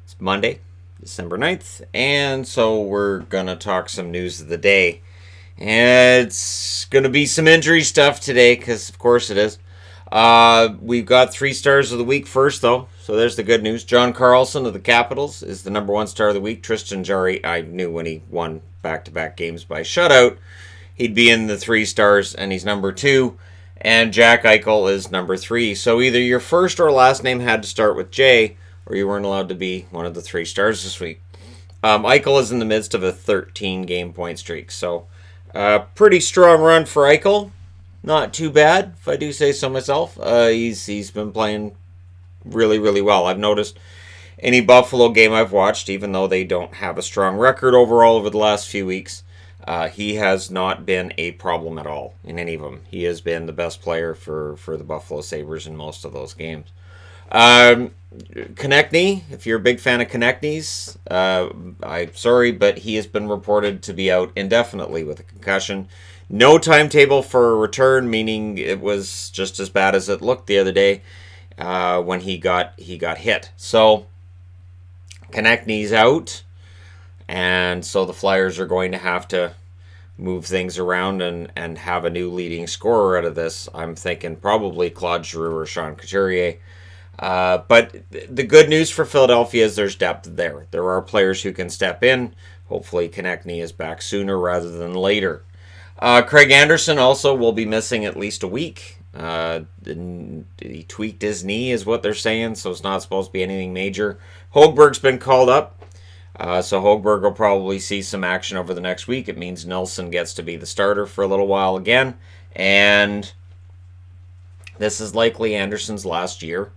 It's Monday, December 9th, and so we're going to talk some news of the day. And it's going to be some injury stuff today, because of course it is. We've got 3 stars of the week first, though. So there's the good news. John Carlson of the Capitals is the number 1 star of the week. Tristan Jarry, I knew when he won back-to-back games by shutout, he'd be in the 3 stars, and he's number 2. And Jack Eichel is number 3. So either your first or last name had to start with J, or you weren't allowed to be one of the 3 stars this week. Eichel is in the midst of a 13-game point streak, so pretty strong run for Eichel. Not too bad, if I do say so myself. He's been playing really, really well. I've noticed any Buffalo game I've watched, even though they don't have a strong record overall over the last few weeks, he has not been a problem at all in any of them. He has been the best player for the Buffalo Sabres in most of those games. Konecny, if you're a big fan of Konecny's, I'm sorry, but he has been reported to be out indefinitely with a concussion. No timetable for a return, meaning it was just as bad as it looked the other day when he got hit. So Konecny's out, and so the Flyers are going to have to move things around and have a new leading scorer out of this. I'm thinking probably Claude Giroux or Sean Couturier. But the good news for Philadelphia is there's depth there. There are players who can step in. Hopefully Konecny is back sooner rather than later. Craig Anderson also will be missing at least a week. He tweaked his knee is what they're saying, so it's not supposed to be anything major. Hogberg's been called up, so Hogberg will probably see some action over the next week. It means Nilsson gets to be the starter for a little while again, and this is likely Anderson's last year.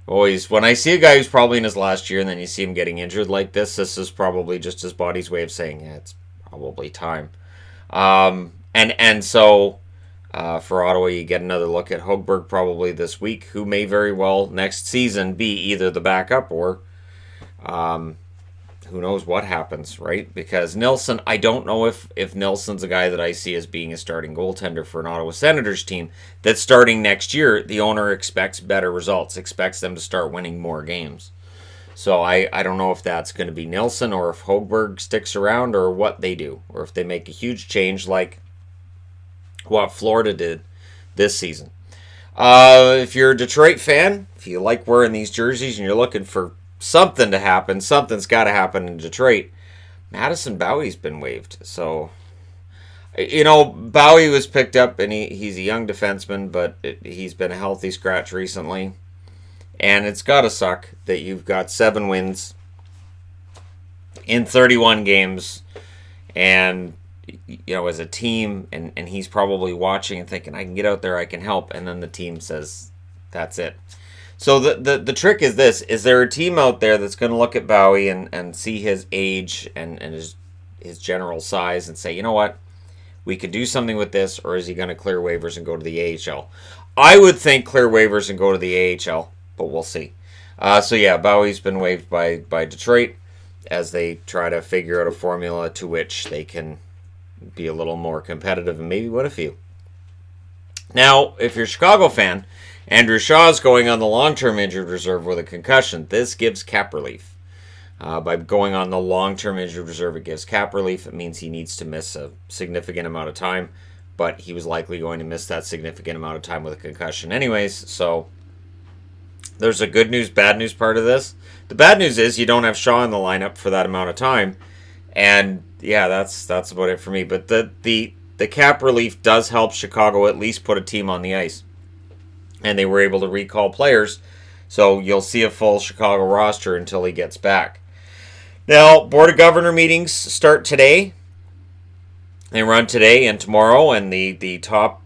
Always, when I see a guy who's probably in his last year and then you see him getting injured like this is probably just his body's way of saying, yeah, it's probably time. So for Ottawa, you get another look at Hogberg probably this week, who may very well next season be either the backup or who knows what happens, right? Because Nilsson, I don't know if Nilsson's a guy that I see as being a starting goaltender for an Ottawa Senators team that's starting next year. The owner expects better results, expects them to start winning more games. So I don't know if that's going to be Nilsson or if Hogberg sticks around or what they do, or if they make a huge change like what Florida did this season. If you're a Detroit fan, if you like wearing these jerseys and you're looking for something to happen, something's got to happen in Detroit. Madison Bowey's been waived. So, Bowey was picked up, and he's a young defenseman, but he's been a healthy scratch recently. And it's got to suck that you've got 7 wins in 31 games, and, as a team, and he's probably watching and thinking, I can get out there, I can help, and then the team says, that's it. So the trick is this: is there a team out there that's going to look at Bowey and see his age and his general size and say, you know what, we could do something with this, or is he going to clear waivers and go to the AHL? I would think clear waivers and go to the AHL, but we'll see. Bowey's been waived by Detroit as they try to figure out a formula to which they can be a little more competitive and maybe win a few. Now, if you're a Chicago fan, Andrew Shaw's going on the long-term injured reserve with a concussion. This gives cap relief. By going on the long-term injured reserve, it gives cap relief. It means he needs to miss a significant amount of time, but he was likely going to miss that significant amount of time with a concussion anyways, so there's a good news, bad news part of this. The bad news is you don't have Shaw in the lineup for that amount of time, and yeah, that's about it for me. But the cap relief does help Chicago at least put a team on the ice. And they were able to recall players, so you'll see a full Chicago roster until he gets back. Now, Board of Governor meetings start today. They run today and tomorrow, and the top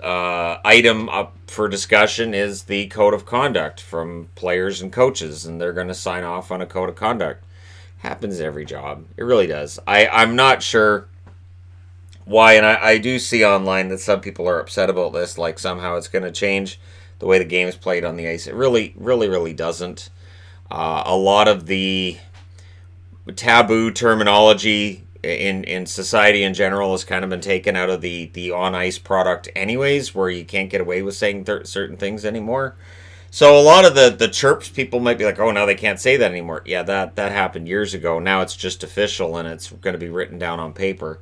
item up for discussion is the code of conduct from players and coaches, and they're going to sign off on a code of conduct. Happens every job. It really does. I'm not sure why, and I do see online that some people are upset about this, like somehow it's going to change the way the game is played on the ice. It really doesn't. A lot of the taboo terminology in society in general has kind of been taken out of the on-ice product anyways, where you can't get away with saying certain things anymore. So a lot of the chirps, people might be like, oh, now they can't say that anymore. Yeah, that happened years ago. Now it's just official and it's going to be written down on paper.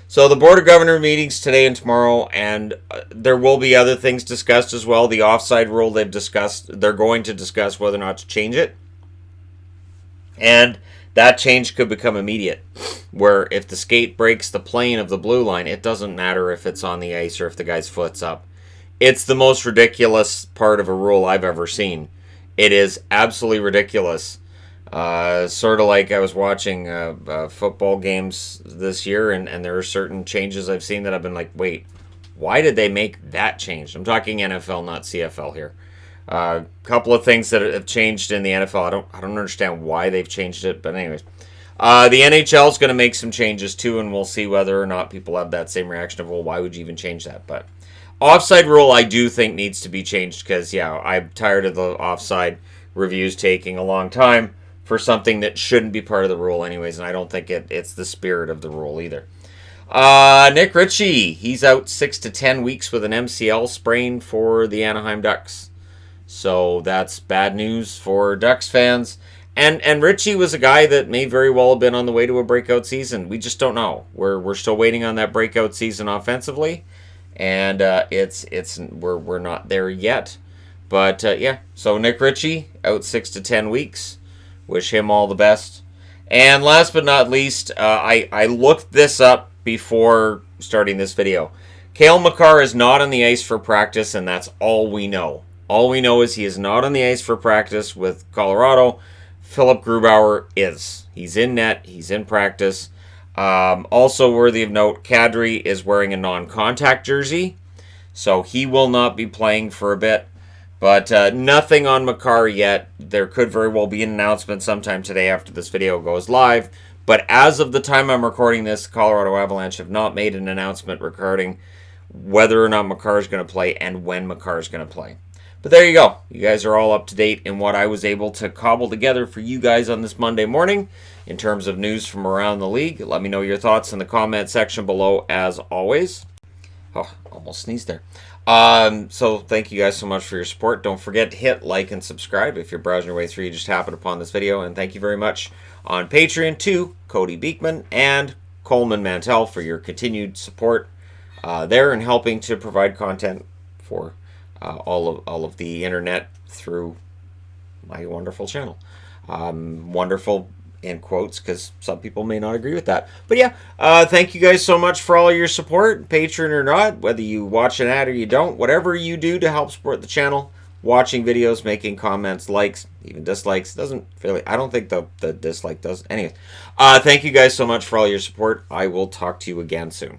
So the Board of Governor meetings today and tomorrow, and there will be other things discussed as well. The offside rule they've discussed, they're going to discuss whether or not to change it. And that change could become immediate, where if the skate breaks the plane of the blue line, it doesn't matter if it's on the ice or if the guy's foot's up. It's the most ridiculous part of a rule I've ever seen. It is absolutely ridiculous. Sort of like I was watching football games this year, and there are certain changes I've seen that I've been like, wait, why did they make that change? I'm talking NFL, not CFL here. A couple of things that have changed in the NFL. I don't understand why they've changed it, but anyways. The NHL is going to make some changes too, and we'll see whether or not people have that same reaction of, well, why would you even change that? But offside rule, I do think needs to be changed because, yeah, I'm tired of the offside reviews taking a long time for something that shouldn't be part of the rule anyways, and I don't think it's the spirit of the rule either. Nick Ritchie, he's out 6 to 10 weeks with an MCL sprain for the Anaheim Ducks. So that's bad news for Ducks fans. And Ritchie was a guy that may very well have been on the way to a breakout season. We just don't know. We're still waiting on that breakout season offensively, and we're not there yet. But yeah, so Nick Ritchie out 6 to 10 weeks. Wish him all the best. And last but not least, I looked this up before starting this video. Cale Makar is not on the ice for practice, and that's all we know. All we know is he is not on the ice for practice with Colorado. Philip Grubauer is. He's in net. He's in practice. Also worthy of note, Kadri is wearing a non-contact jersey, so he will not be playing for a bit. But nothing on Makar yet. There could very well be an announcement sometime today after this video goes live. But as of the time I'm recording this, the Colorado Avalanche have not made an announcement regarding whether or not Makar is going to play and when Makar is going to play. But there you go. You guys are all up to date in what I was able to cobble together for you guys on this Monday morning in terms of news from around the league. Let me know your thoughts in the comment section below as always. Oh, almost sneezed there. So thank you guys so much for your support. Don't forget to hit like and subscribe if you're browsing your way through. You just happened upon this video. And thank you very much on Patreon to Cody Beekman and Coleman Mantell for your continued support there and helping to provide content for all of the internet through my wonderful channel. Wonderful in quotes because some people may not agree with that. But yeah, thank you guys so much for all your support, Patreon or not, whether you watch an ad or you don't, whatever you do to help support the channel, watching videos, making comments, likes, even dislikes, doesn't really, I don't think the dislike does. Anyways, thank you guys so much for all your support. I will talk to you again soon.